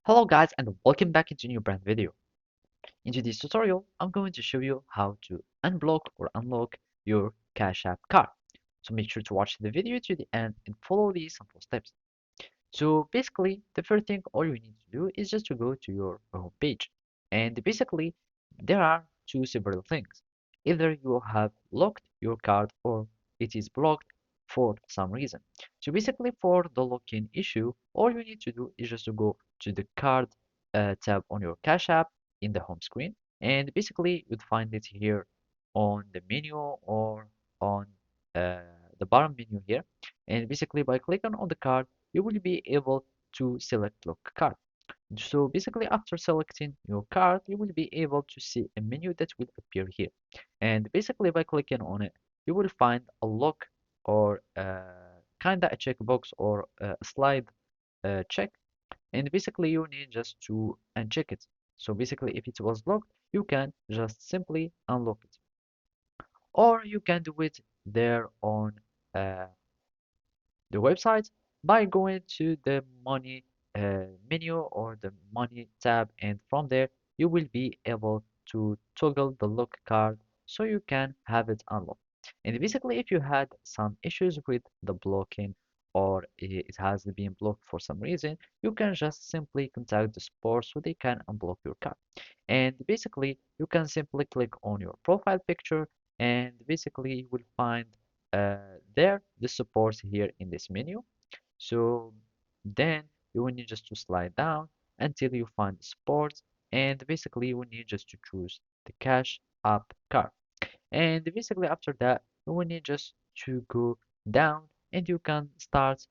Hello guys and welcome back into a new brand video. In today's tutorial, I'm going to show you how to unblock or unlock your Cash App card. So make sure to watch the video to the end and follow these simple steps. So basically, the first thing all you need to do is just to go to your home page. And basically, there are two several things. Either you have locked your card or it is blocked for some reason. So basically, for the login issue, all you need to do is just to go to the card tab on your Cash App in the home screen. And basically, you'd find it here on the menu or on uh, the bottom menu here. And basically, by clicking on the card, you will be able to select lock card. So basically after selecting your card, you will be able to see a menu that will appear here. And basically by clicking on it, you will find a lock or kinda a checkbox or a slide check. And basically you need just to uncheck it. So basically if it was locked, you can just simply unlock it. Or you can do it there on uh, the website by going to the money menu or the money tab, and from there you will be able to toggle the lock card so you can have it unlocked. And basically if you had some issues with the blocking or it has been blocked for some reason, you can just simply contact the support so they can unblock your card. And basically you can simply click on your profile picture, and basically you will find there the support here in this menu. So then you will need just to slide down until you find support, and basically you will need just to choose the Cash App card. And basically after that you will need just to go down and you can start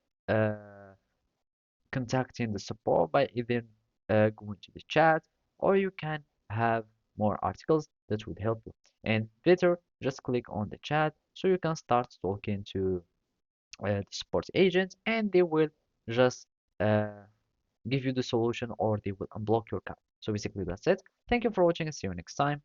contacting the support by either going to the chat, or you can have more articles that would help you. And better, just click on the chat so you can start talking to the support agent, and they will just uh, give you the solution or they will unblock your account. So basically that's it. Thank you for watching and see you next time.